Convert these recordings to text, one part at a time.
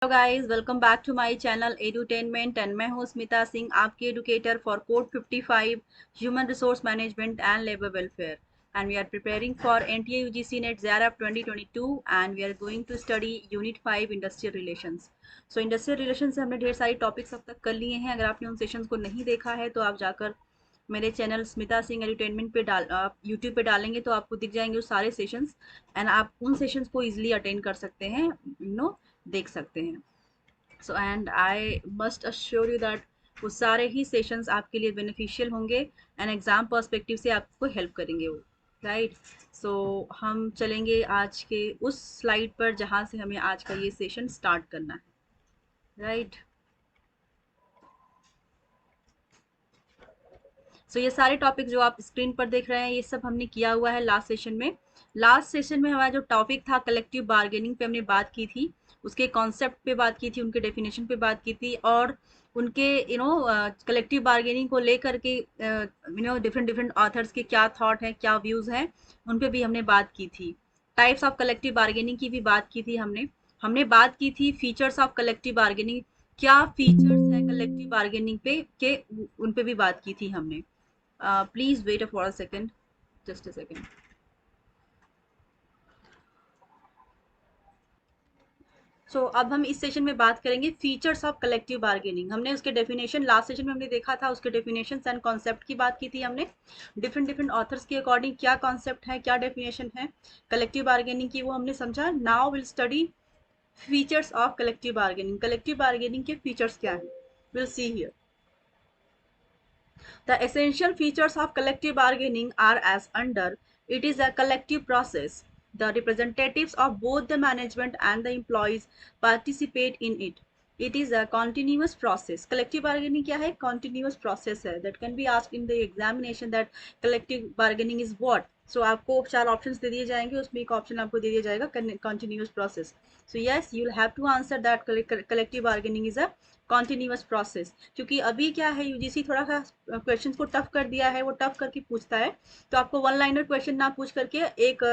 Hello guys, welcome back to my channel edutainment and मैं हूं स्मिता सिंह, आपकी educator for code 55 human resource management and labour welfare and we are preparing for NTA UGC NET ज़ेरप 2022 and we are going to study unit 5 industrial relations. So industrial relation से हमने ढेर सारी topics अब तक कर लिए हैं। अगर आपने उन सेशंस को नहीं देखा है तो आप जाकर मेरे चैनल स्मिता सिंह एडुटेनमेंट पे आप यूट्यूब पे डालेंगे तो आपको दिख जाएंगे वो सारे सेशंस एंड आप उन सेशंस को इजीली अटेंड कर सकते हैं, देख सकते हैं। So and I must assure you that वो सारे ही सेशंस आपके लिए बेनिफिशियल होंगे एंड एग्जाम पर्सपेक्टिव से आपको हेल्प करेंगे वो, राइट। सो हम चलेंगे आज के उस स्लाइड पर जहाँ से हमें आज का ये सेशन स्टार्ट करना है, राइट। सो ये सारे टॉपिक जो आप स्क्रीन पर देख रहे हैं ये सब हमने किया हुआ है लास्ट सेशन में। लास्ट सेशन में हमारा जो टॉपिक था कलेक्टिव बार्गेनिंग पे हमने बात की थी, उसके कॉन्सेप्ट पे बात की थी, उनके डेफिनेशन पे बात की थी और उनके कलेक्टिव बार्गेनिंग को लेकर के डिफरेंट डिफरेंट ऑथर्स के क्या थॉट है, क्या व्यूज हैं, उन पे भी हमने बात की थी। टाइप्स ऑफ कलेक्टिव बार्गेनिंग की भी बात की थी हमने। हमने बात की थी फीचर्स ऑफ कलेक्टिव बार्गेनिंग, क्या फीचर्स हैं कलेक्टिव बार्गेनिंग पे के, उन पे भी बात की थी हमने। Please wait for a second, just a second. अब हम इस सेशन में बात करेंगे फीचर्स ऑफ कलेक्टिव बार्गेनिंग। हमने उसके डेफिनेशन लास्ट सेशन में हमने देखा था, उसके डेफिनेशन एंड कॉन्सेप्ट की बात की थी हमने। डिफरेंट डिफरेंट ऑथर्स के अकॉर्डिंग क्या कॉन्सेप्ट है, क्या डेफिनेशन है कलेक्टिव बार्गेनिंग की, वो हमने समझा। Now will study features of collective bargaining. Collective bargaining के फीचर्स क्या है, will see here. The essential features of collective bargaining are as under. It is a collective process. The representatives of both the management and the employees participate in it. It is a continuous process. Collective bargaining क्या है? Continuous process है. That can be asked in the examination that collective bargaining is what. So आपको चार options दे दिए जाएंगे, उसमें एक option आपको दे दिया जाएगा continuous process. So yes, you will have to answer that collective bargaining is a continuous process. क्योंकि अभी क्या है, यूजीसी थोड़ा सा क्वेश्चन को टफ कर दिया है, वो टफ करके पूछता है, तो आपको वन लाइनर क्वेश्चन ना पूछ करके एक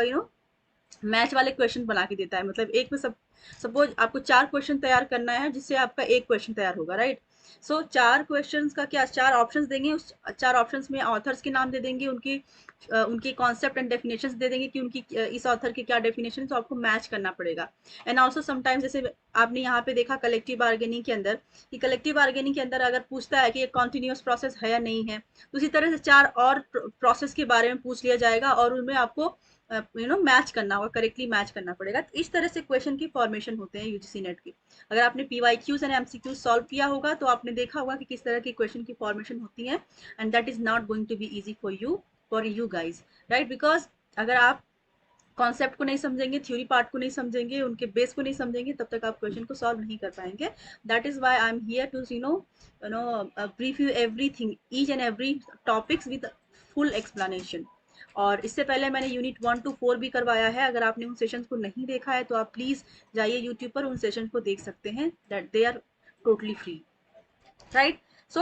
मैच वाले क्वेश्चन बना के देता है। मतलब एक में सपोज आपको चार क्वेश्चन तैयार करना है जिससे आपका एक क्वेश्चन तैयार होगा, राइट। सो चार क्वेश्चंस का क्या, चार ऑप्शंस देंगे, उस चार ऑप्शंस में ऑथर्स के नाम दे देंगे, उनकी कॉन्सेप्ट एंड डेफिनेशंस दे देंगे कि उनकी इस ऑथर की क्या डेफिनेशन है, तो आपको मैच करना पड़ेगा। एंड ऑल्सो समटाइम्स जैसे आपने यहाँ पे देखा कलेक्टिव बार्गेनिंग के अंदर, कि कलेक्टिव बार्गेनिंग के अंदर अगर पूछता है कि ये कॉन्टिन्यूस प्रोसेस है या नहीं है, तो उसी तरह से चार और प्रोसेस के बारे में पूछ लिया जाएगा और उनमें आपको मैच करना होगा, करेक्टली मैच करना पड़ेगा। तो इस तरह से क्वेश्चन की फॉर्मेशन होते हैं यूजीसी नेट की। अगर आपने पीवाईक्यूज एंड एमसीक्यूज सॉल्व किया होगा तो आपने देखा होगा कि किस तरह की क्वेश्चन की फॉर्मेशन होती है, and that is not going to be easy for you guys, right. Because अगर आप कॉन्सेप्ट को नहीं समझेंगे, थ्योरी पार्ट को नहीं समझेंगे, उनके बेस को नहीं समझेंगे, तब तक आप क्वेश्चन को सॉल्व नहीं कर पाएंगे। That is why I am here to brief you everything, each and every topics with full explanation. और इससे पहले मैंने यूनिट 1 to 4 भी करवाया है। अगर आपने उन सेशंस को नहीं देखा है तो आप प्लीज जाइए यूट्यूब पर, उन सेशन को देख सकते हैं, that they are totally free, right. So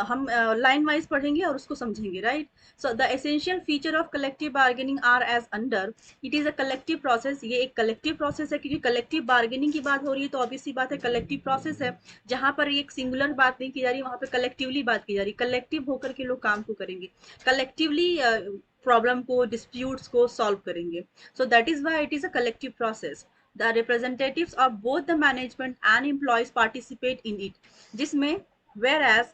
हम लाइन वाइज पढ़ेंगे और उसको समझेंगे, right. So the essential feature of collective bargaining are as under. It is a collective process. ये एक कलेक्टिव प्रोसेस है, क्योंकि कलेक्टिव बार्गेनिंग की बात हो रही है तो ऑब्वियसली बात है कलेक्टिव प्रोसेस है। जहां पर एक सिंगुलर बात नहीं की जा रही, वहां पर कलेक्टिवली बात की जा रही, कलेक्टिव होकर के लोग काम को करेंगे, कलेक्टिवली प्रॉब्लम को, डिस्प्यूट्स को सॉल्व करेंगे। So that is why it is a collective process. The representatives of both the management and employees participate in it, जिसमें whereas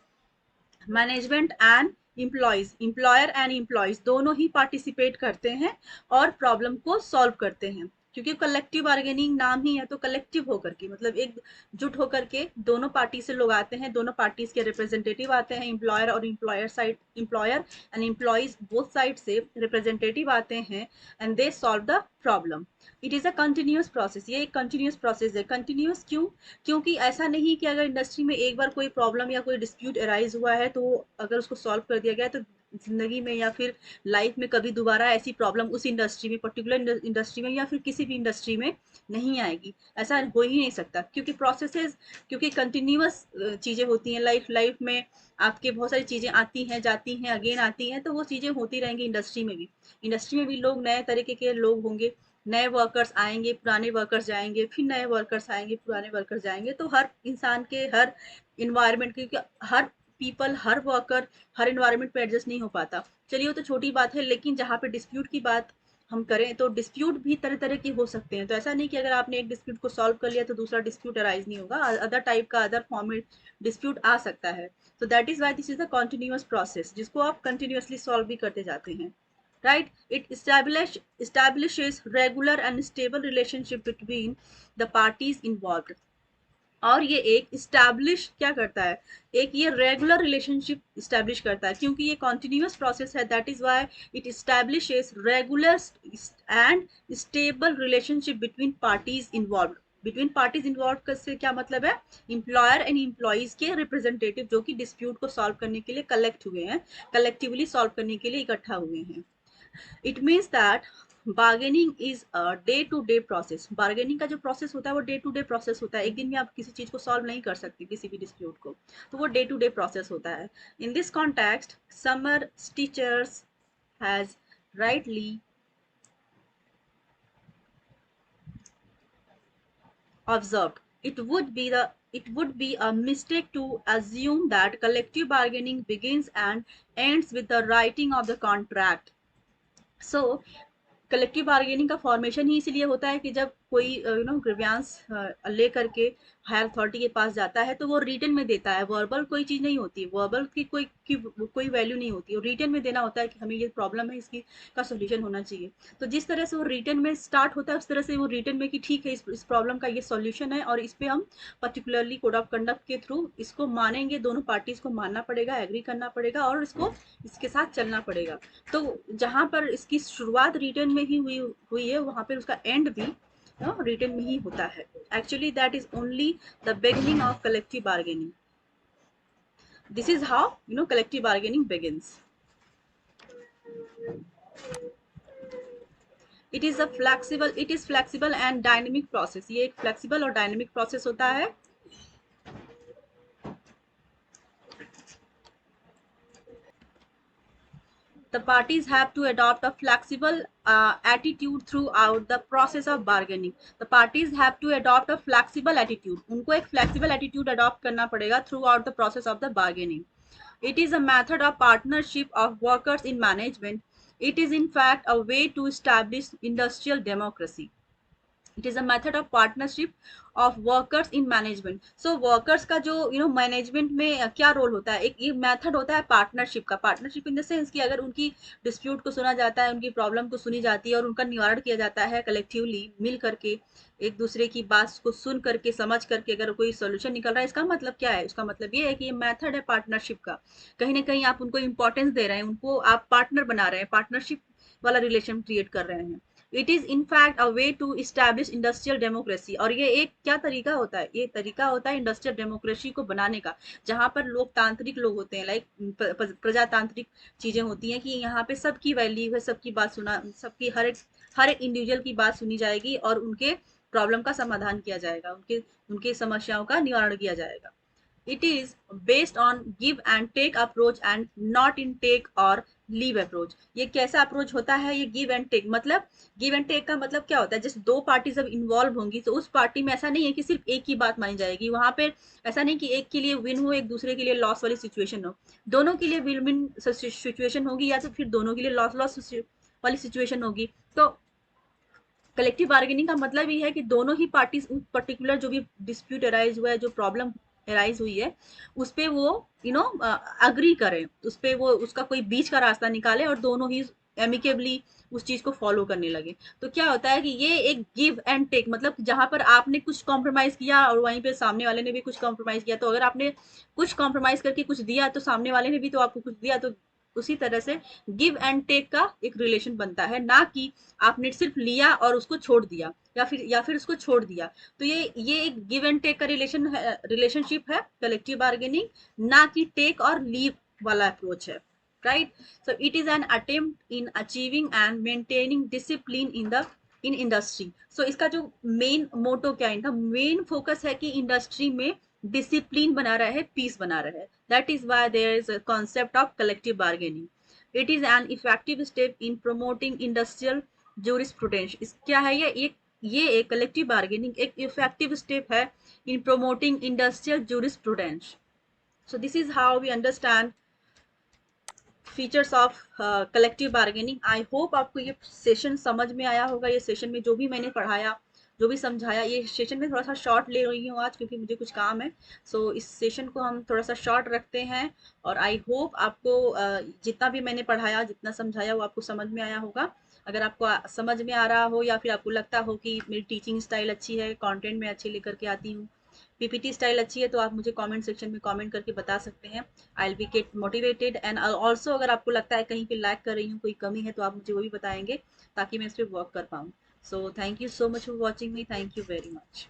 management and employees, employer and employees दोनों ही participate करते हैं और problem को solve करते हैं। क्योंकि कलेक्टिव बार्गेनिंग नाम ही है तो कलेक्टिव होकर के, मतलब एकजुट होकर के दोनों पार्टी से लोग आते हैं, दोनों पार्टीज के रिप्रेजेंटेटिव आते हैं, एम्प्लॉयर और employer side, employer and employees both side से रिप्रेजेंटेटिव आते हैं and they solve the problem. It is a continuous process. ये एक कंटिन्यूस प्रोसेस है। कंटिन्यूस क्यों? क्योंकि ऐसा नहीं कि अगर इंडस्ट्री में एक बार कोई प्रॉब्लम या कोई डिस्प्यूट अराइज हुआ है तो अगर उसको सॉल्व कर दिया गया तो जिंदगी में या फिर लाइफ में कभी दोबारा ऐसी प्रॉब्लम उस इंडस्ट्री में, पर्टिकुलर इंडस्ट्री में या फिर किसी भी इंडस्ट्री में नहीं आएगी। ऐसा हो ही नहीं सकता, क्योंकि प्रोसेसेस, क्योंकि कंटिन्यूअस चीजें होती हैं लाइफ में। आपके बहुत सारी चीजें आती हैं, जाती हैं, अगेन आती हैं, तो वो चीजें होती रहेंगी इंडस्ट्री में भी। इंडस्ट्री में भी लोग नए तरीके के लोग होंगे, नए वर्कर्स आएंगे, पुराने वर्कर्स जाएंगे, फिर नए वर्कर्स आएंगे, पुराने वर्कर्स जाएंगे, तो हर इंसान के हर इन्वायरमेंट, क्योंकि हर पीपल, हर वर्कर हर इन्वायरमेंट पे एडजस्ट नहीं हो पाता। चलिए वो तो छोटी बात है, लेकिन जहाँ पे डिस्प्यूट की बात हम करें तो डिस्प्यूट भी तरह तरह के हो सकते हैं। तो ऐसा नहीं कि अगर आपने एक डिस्प्यूट को सॉल्व कर लिया तो दूसरा डिस्प्यूट अराइज नहीं होगा, अदर टाइप का, अदर फॉर्म में डिस्प्यूट आ सकता है। तो that is why this is the continuous process, जिसको आप कंटिन्यूअसली सॉल्व भी करते जाते हैं, right? It establishes regular and stable relationship between the parties involved. और ये एक इस्टेब्लिश क्या करता है, एक ये रेगुलर रिलेशनशिप इस्टेब्लिश करता है, क्योंकि ये कॉन्टिन्यूस प्रोसेस है, that is why it establishes regular and stable relationship between parties involve. Between parties involve से क्या मतलब है, एम्प्लॉयर एंड एम्प्लॉइज के रिप्रेजेंटेटिव जो कि डिस्प्यूट को सॉल्व करने के लिए कलेक्ट हुए हैं, कलेक्टिवली सॉल्व करने के लिए इकट्ठा हुए हैं। It means that bargaining is a day to day process. Bargaining का जो प्रोसेस होता है वो डे टू डे प्रोसेस होता है। एक दिन में आप किसी चीज को सॉल्व नहीं कर सकते, किसी भी डिस्प्यूट को, तो वो डे टू डे प्रोसेस होता है। In this context summer teachers has rightly observed, it would be a mistake to assume that collective bargaining begins and ends with the writing of the contract. So collective bargaining का formation ही इसीलिए होता है कि जब कोई grievance लेकर के higher authority के पास जाता है तो वो रिटन में देता है। वर्बल कोई चीज नहीं होती, वर्बल की कोई वैल्यू नहीं होती, और रिटन में देना होता है कि हमें ये प्रॉब्लम है, इसकी का सोल्यूशन होना चाहिए। तो जिस तरह से वो रिटन में स्टार्ट होता है उस तरह से वो रिटन में कि ठीक है इस प्रॉब्लम का ये सोल्यूशन है और इस पे हम पर्टिकुलरली कोड ऑफ कंडक्ट के थ्रू इसको मानेंगे, दोनों पार्टीज को मानना पड़ेगा, एग्री करना पड़ेगा और इसको इसके साथ चलना पड़ेगा। तो जहां पर इसकी शुरुआत रिटर्न में ही हुई है, वहां पर उसका एंड भी रिटर्न में ही होता है। Actually that is only the beginning of collective bargaining. This is how collective bargaining begins. It is flexible and dynamic process. ये एक फ्लेक्सिबल और डायनेमिक प्रोसेस होता है। The parties have to adopt a flexible attitude throughout the process of bargaining. The parties have to adopt a flexible attitude. उनको एक flexible attitude adopt करना पड़ेगा throughout the process of the bargaining. It is a method of partnership of workers in management. It is in fact a way to establish industrial democracy. It is a method of partnership of workers in management. So workers का जो management में क्या role होता है, एक ये method होता है पार्टनरशिप का। पार्टनरशिप इन द सेंस कि अगर उनकी डिस्प्यूट को सुना जाता है, उनकी प्रॉब्लम को सुनी जाती है और उनका निवारण किया जाता है कलेक्टिवली मिल करके, एक दूसरे की बात को सुन करके समझ करके अगर कोई सोल्यूशन निकल रहा है, इसका मतलब क्या है, उसका मतलब ये है कि ये मेथड है पार्टनरशिप का। कहीं ना कहीं आप उनको इंपॉर्टेंस दे रहे हैं, उनको आप पार्टनर बना रहे हैं, पार्टनरशिप वाला रिलेशन क्रिएट कर रहे हैं। It is in fact a way to establish industrial democracy. और ये एक क्या तरीका होता है, ये तरीका होता है इंडस्ट्रियल डेमोक्रेसी को बनाने का, जहां पर लोकतांत्रिक लोग होते हैं, लाइक प्रजातांत्रिक चीजें होती हैं कि यहाँ पे सबकी वैल्यू है, सबकी बात सुना, सबकी हर एक इंडिविजुअल की बात सुनी जाएगी और उनके प्रॉब्लम का समाधान किया जाएगा, उनके उनके समस्याओं का निवारण किया जाएगा। It is based on give and take approach and not in take or leave approach. ये कैसा अप्रोच होता है, ये गिव एंड टेक। मतलब गिव एंड टेक का मतलब क्या होता है, जैसे दो पार्टी जब इन्वॉल्व होंगी तो उस पार्टी में ऐसा नहीं है कि सिर्फ एक ही बात मानी जाएगी, वहां पे ऐसा नहीं कि एक के लिए विन हो, एक दूसरे के लिए लॉस वाली सिचुएशन हो। दोनों के लिए विन विन सिचुएशन होगी या तो फिर दोनों के लिए लॉस लॉस वाली सिचुएशन होगी। तो कलेक्टिव बार्गेनिंग का मतलब ये है कि दोनों ही पार्टीज पर्टिकुलर जो भी डिस्प्यूट अराइज हुआ है, जो प्रॉब्लम अराइज हुई है, उस पे वो अग्री करें, उस पे वो उसका कोई बीच का रास्ता निकाले और दोनों ही एमिकेबली उस चीज को फॉलो करने लगे। तो क्या होता है कि ये एक गिव एंड टेक, मतलब जहां पर आपने कुछ कॉम्प्रोमाइज किया और वहीं पे सामने वाले ने भी कुछ कॉम्प्रोमाइज किया, तो अगर आपने कुछ कॉम्प्रोमाइज करके कुछ दिया तो सामने वाले ने भी तो आपको कुछ दिया। तो उसी तरह से गिव एंड टेक का एक रिलेशन बनता है, ना कि आपने सिर्फ लिया और उसको छोड़ दिया या फिर उसको छोड़ दिया। तो ये एक गिव एंड टेक का रिलेशनशिप है कलेक्टिव बार्गेनिंग, ना कि टेक और लीव वाला अप्रोच है, right? So it is an attempt in achieving and maintaining discipline in industry. So इसका जो मेन मोटो क्या है, इनका मेन फोकस है कि इंडस्ट्री में डिसिप्लिन बना रहा है, पीस बना रहा है। That is why there is a concept of collective bargaining. It is an effective step in promoting industrial jurisprudence इस क्या है, ये एक कलेक्टिव बार्गेनिंग एक इफेक्टिव स्टेप है in promoting industrial jurisprudence. So this is how we understand features of collective bargaining. I hope आपको ये session समझ में आया होगा. ये सेशन में जो भी मैंने पढ़ाया, जो भी समझाया, ये सेशन में थोड़ा सा शॉर्ट ले रही हूँ आज क्योंकि मुझे कुछ काम है. सो इस सेशन को हम थोड़ा सा शॉर्ट रखते हैं और आई होप आपको जितना भी मैंने पढ़ाया, जितना समझाया वो आपको समझ में आया होगा. अगर आपको समझ में आ रहा हो या फिर आपको लगता हो कि मेरी टीचिंग स्टाइल अच्छी है, कंटेंट मैं अच्छे लेकर के आती हूँ, पीपीटी स्टाइल अच्छी है, तो आप मुझे कमेंट सेक्शन में कमेंट करके बता सकते हैं. I will be get motivated and also अगर आपको लगता है कहीं पे लैक कर रही हूँ, कोई कमी है, तो आप मुझे वो भी बताएंगे ताकि मैं इस पर वर्क कर पाऊँ. So thank you so much for watching me. Thank you very much.